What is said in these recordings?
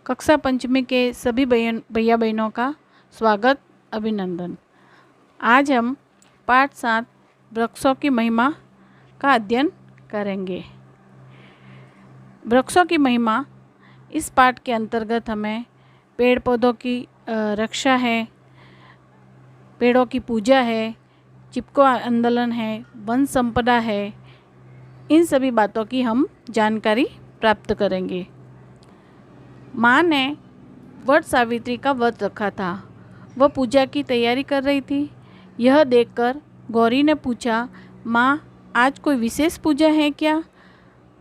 कक्षा पंचमी के सभी भैया बहनों का स्वागत अभिनंदन। आज हम पाठ 7 वृक्षों की महिमा का अध्ययन करेंगे। वृक्षों की महिमा इस पाठ के अंतर्गत हमें पेड़ पौधों की रक्षा है, पेड़ों की पूजा है, चिपको आंदोलन है, वन संपदा है, इन सभी बातों की हम जानकारी प्राप्त करेंगे। माँ ने वट सावित्री का व्रत रखा था। वह पूजा की तैयारी कर रही थी। यह देखकर गौरी ने पूछा, माँ आज कोई विशेष पूजा है क्या?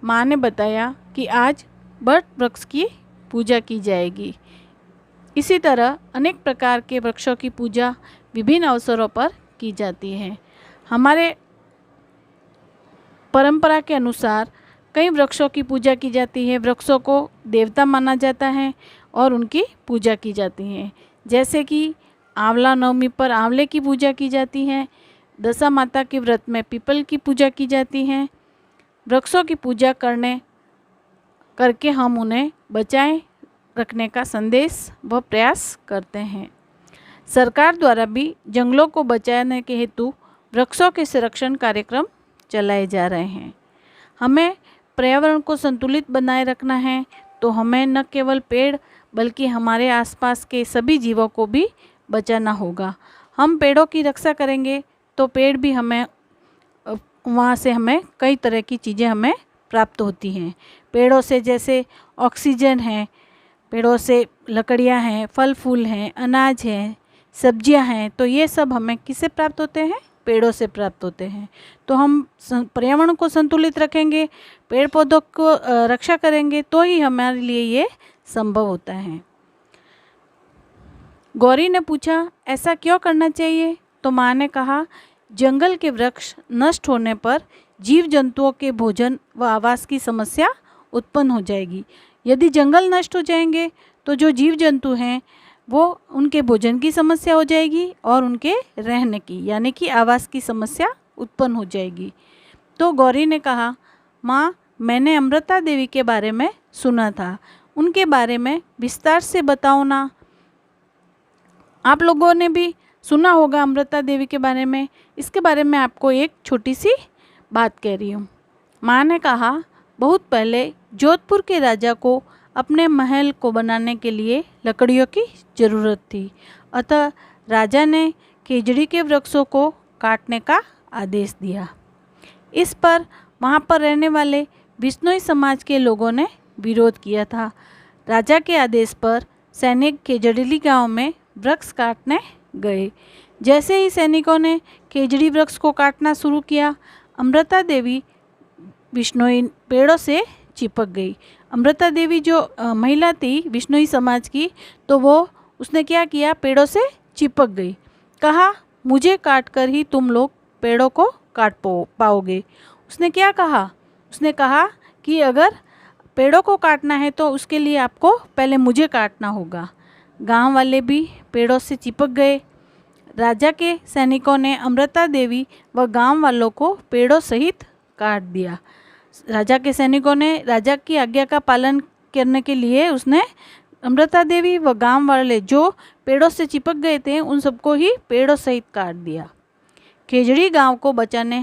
माँ ने बताया कि आज वट वृक्ष की पूजा की जाएगी। इसी तरह अनेक प्रकार के वृक्षों की पूजा विभिन्न अवसरों पर की जाती है। हमारे परंपरा के अनुसार कई वृक्षों की पूजा की जाती है। वृक्षों को देवता माना जाता है और उनकी पूजा की जाती है। जैसे कि आंवला नवमी पर आंवले की पूजा की जाती है। दशा माता के व्रत में पीपल की पूजा की जाती है। वृक्षों की पूजा करके हम उन्हें बचाए रखने का संदेश व प्रयास करते हैं। सरकार द्वारा भी जंगलों को बचाने के हेतु वृक्षों के संरक्षण कार्यक्रम चलाए जा रहे हैं। हमें पर्यावरण को संतुलित बनाए रखना है, तो हमें न केवल पेड़ बल्कि हमारे आसपास के सभी जीवों को भी बचाना होगा। हम पेड़ों की रक्षा करेंगे तो पेड़ भी हमें वहाँ से हमें कई तरह की चीज़ें हमें प्राप्त होती हैं। पेड़ों से जैसे ऑक्सीजन है, पेड़ों से लकड़ियाँ हैं, फल फूल हैं, अनाज हैं, सब्जियाँ हैं, तो ये सब हमें किससे प्राप्त होते हैं? पेड़ों से प्राप्त होते हैं। तो हम पर्यावरण को संतुलित रखेंगे, पेड़ पौधों को रक्षा करेंगे, तो ही हमारे लिए ये संभव होता है। गौरी ने पूछा, ऐसा क्यों करना चाहिए? तो माँ ने कहा, जंगल के वृक्ष नष्ट होने पर जीव जंतुओं के भोजन व आवास की समस्या उत्पन्न हो जाएगी। यदि जंगल नष्ट हो जाएंगे तो जो जीव जंतु हैं वो उनके भोजन की समस्या हो जाएगी और उनके रहने की यानी कि आवास की समस्या उत्पन्न हो जाएगी। तो गौरी ने कहा, माँ मैंने अमृता देवी के बारे में सुना था, उनके बारे में विस्तार से बताओ ना। आप लोगों ने भी सुना होगा अमृता देवी के बारे में। इसके बारे में आपको एक छोटी सी बात कह रही हूँ। माँ ने कहा, बहुत पहले जोधपुर के राजा को अपने महल को बनाने के लिए लकड़ियों की ज़रूरत थी। अतः राजा ने खेजड़ी के वृक्षों को काटने का आदेश दिया। इस पर वहाँ पर रहने वाले बिश्नोई समाज के लोगों ने विरोध किया था। राजा के आदेश पर सैनिक खेजड़ीली गांव में वृक्ष काटने गए। जैसे ही सैनिकों ने खेजड़ी वृक्ष को काटना शुरू किया, अमृता देवी बिश्नोई पेड़ों से चिपक गई। अमृता देवी जो महिला थी बिश्नोई समाज की, तो उसने क्या किया? पेड़ों से चिपक गई। कहा, मुझे काटकर ही तुम लोग पेड़ों को काट पाओगे। उसने क्या कहा? उसने कहा कि अगर पेड़ों को काटना है तो उसके लिए आपको पहले मुझे काटना होगा। गांव वाले भी पेड़ों से चिपक गए। राजा के सैनिकों ने अमृता देवी व गांव वालों को पेड़ों सहित काट दिया। राजा के सैनिकों ने राजा की आज्ञा का पालन करने के लिए उसने अमृता देवी व गांव वाले जो पेड़ों से चिपक गए थे उन सबको ही पेड़ों सहित काट दिया। खेजड़ी गांव को बचाने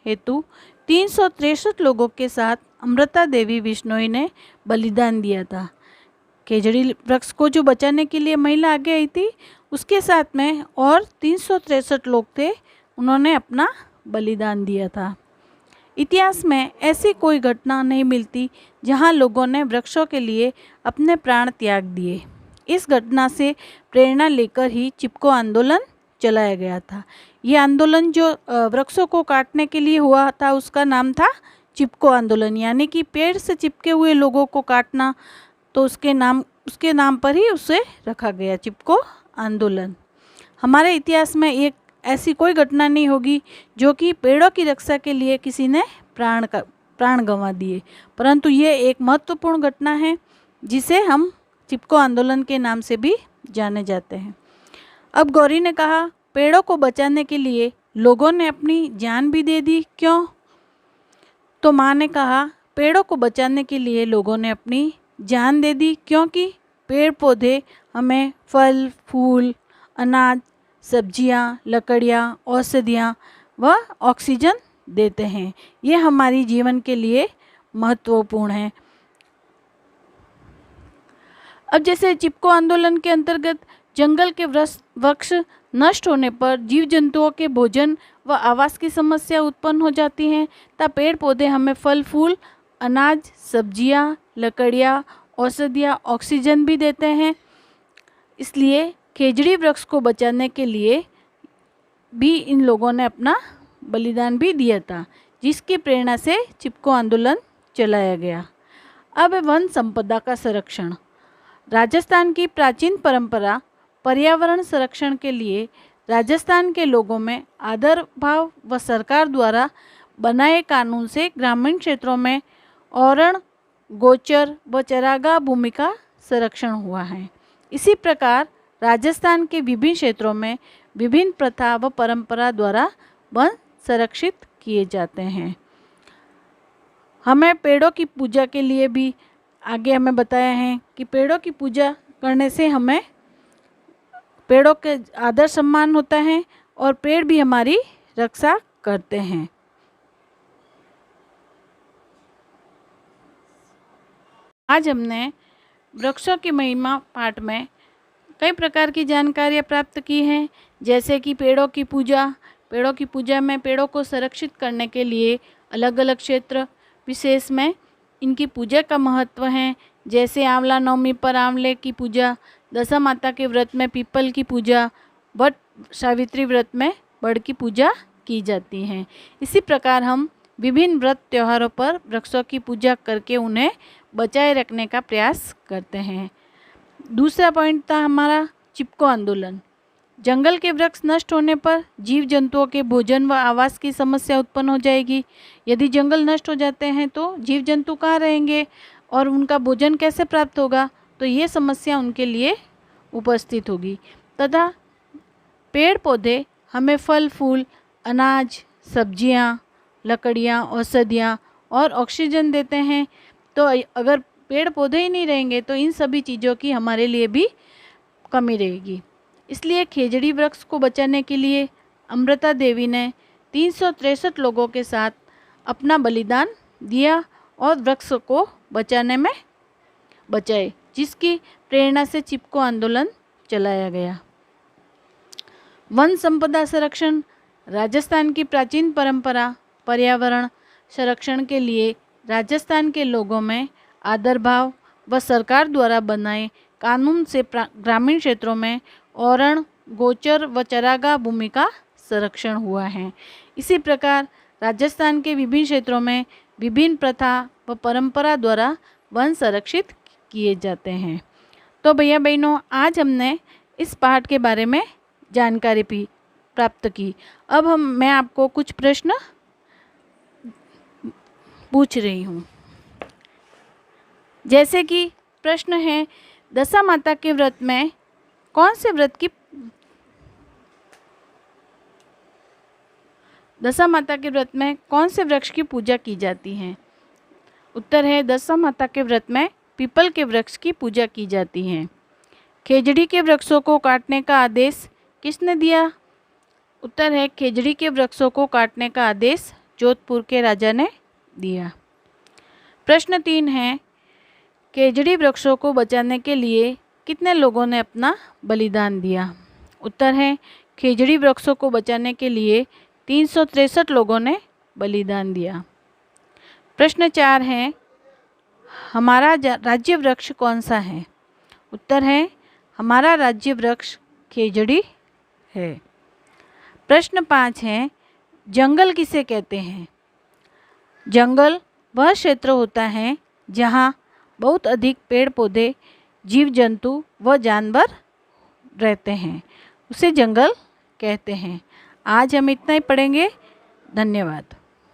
हेतु 363 लोगों के साथ अमृता देवी बिश्नोई ने बलिदान दिया था। खेजड़ी वृक्ष को जो बचाने के लिए महिला आगे आई थी, उसके साथ में और 363 लोग थे, उन्होंने अपना बलिदान दिया था। इतिहास में ऐसी कोई घटना नहीं मिलती जहां लोगों ने वृक्षों के लिए अपने प्राण त्याग दिए। इस घटना से प्रेरणा लेकर ही चिपको आंदोलन चलाया गया था। ये आंदोलन जो वृक्षों को काटने के लिए हुआ था उसका नाम था चिपको आंदोलन, यानी कि पेड़ से चिपके हुए लोगों को काटना, तो उसके नाम पर ही उसे रखा गया चिपको आंदोलन। हमारे इतिहास में एक ऐसी कोई घटना नहीं होगी जो कि पेड़ों की रक्षा के लिए किसी ने प्राण गंवा दिए, परंतु ये एक महत्वपूर्ण घटना है जिसे हम चिपको आंदोलन के नाम से भी जाने जाते हैं। अब गौरी ने कहा, पेड़ों को बचाने के लिए लोगों ने अपनी जान भी दे दी, क्यों? तो माँ ने कहा, पेड़ों को बचाने के लिए लोगों ने अपनी जान दे दी क्योंकि पेड़ पौधे हमें फल फूल, अनाज, सब्जियां, लकड़ियां, औषधियां व ऑक्सीजन देते हैं। ये हमारी जीवन के लिए महत्वपूर्ण है। अब जैसे चिपको आंदोलन के अंतर्गत जंगल के वृक्ष नष्ट होने पर जीव जंतुओं के भोजन व आवास की समस्या उत्पन्न हो जाती है, तब पेड़ पौधे हमें फल फूल, अनाज, सब्जियां, लकड़ियां, औषधियां, ऑक्सीजन भी देते हैं। इसलिए खेजड़ी वृक्ष को बचाने के लिए भी इन लोगों ने अपना बलिदान भी दिया था, जिसकी प्रेरणा से चिपको आंदोलन चलाया गया। अब वन संपदा का संरक्षण। राजस्थान की प्राचीन परंपरा पर्यावरण संरक्षण के लिए राजस्थान के लोगों में आदर भाव व सरकार द्वारा बनाए कानून से ग्रामीण क्षेत्रों में औरण, गोचर व चरागाह भूमि का संरक्षण हुआ है। इसी प्रकार राजस्थान के विभिन्न क्षेत्रों में विभिन्न प्रथा व परंपरा द्वारा वन संरक्षित किए जाते हैं। हमें पेड़ों की पूजा के लिए भी आगे हमें बताया है कि पेड़ों की पूजा करने से हमें पेड़ों के आदर सम्मान होता है और पेड़ भी हमारी रक्षा करते हैं। आज हमने वृक्षों की महिमा पाठ में कई प्रकार की जानकारियाँ प्राप्त की हैं, जैसे कि पेड़ों की पूजा में पेड़ों को संरक्षित करने के लिए अलग अलग क्षेत्र विशेष में इनकी पूजा का महत्व है। जैसे आंवला नवमी पर आंवले की पूजा, दशा माता के व्रत में पीपल की पूजा, वट सावित्री व्रत में बड़ की पूजा की जाती है। इसी प्रकार हम विभिन्न व्रत त्योहारों पर वृक्षों की पूजा करके उन्हें बचाए रखने का प्रयास करते हैं। दूसरा पॉइंट था हमारा चिपको आंदोलन। जंगल के वृक्ष नष्ट होने पर जीव जंतुओं के भोजन व आवास की समस्या उत्पन्न हो जाएगी। यदि जंगल नष्ट हो जाते हैं तो जीव जंतु कहाँ रहेंगे और उनका भोजन कैसे प्राप्त होगा, तो ये समस्या उनके लिए उपस्थित होगी। तथा पेड़ पौधे हमें फल फूल, अनाज, सब्जियां, लकड़ियां, औषधियां और ऑक्सीजन देते हैं। तो अगर पेड़ पौधे ही नहीं रहेंगे तो इन सभी चीज़ों की हमारे लिए भी कमी रहेगी। इसलिए खेजड़ी वृक्ष को बचाने के लिए अमृता देवी ने 363 लोगों के साथ अपना बलिदान दिया और वृक्ष को बचाने में बचाए, जिसकी प्रेरणा से चिपको आंदोलन चलाया गया। वन संपदा संरक्षण। राजस्थान की प्राचीन परंपरा पर्यावरण संरक्षण के लिए राजस्थान के लोगों में आदर भाव व सरकार द्वारा बनाए कानून से ग्रामीण क्षेत्रों में औरण, गोचर व चरागाह भूमि का संरक्षण हुआ है। इसी प्रकार राजस्थान के विभिन्न क्षेत्रों में विभिन्न प्रथा व परंपरा द्वारा वन संरक्षित किए जाते हैं। तो भैया बहनों, आज हमने इस पाठ के बारे में जानकारी भी प्राप्त की। अब मैं आपको कुछ प्रश्न पूछ रही हूँ। जैसे कि प्रश्न है, दशा माता के व्रत में कौन से वृक्ष की पूजा की जाती है? उत्तर है, दशा माता के व्रत में पीपल के वृक्ष की पूजा की जाती है। खेजड़ी के वृक्षों को काटने का आदेश किसने दिया? उत्तर है, खेजड़ी के वृक्षों को काटने का आदेश जोधपुर के राजा ने दिया। प्रश्न 3 है, खेजड़ी वृक्षों को बचाने के लिए कितने लोगों ने अपना बलिदान दिया? उत्तर है, खेजड़ी वृक्षों को बचाने के लिए 363 लोगों ने बलिदान दिया। प्रश्न 4 है, हमारा राज्य वृक्ष कौन सा है? उत्तर है, हमारा राज्य वृक्ष खेजड़ी है। प्रश्न 5 है, जंगल किसे कहते हैं? जंगल वह क्षेत्र होता है जहाँ बहुत अधिक पेड़ पौधे, जीव जंतु व जानवर रहते हैं, उसे जंगल कहते हैं। आज हम इतना ही पढ़ेंगे। धन्यवाद।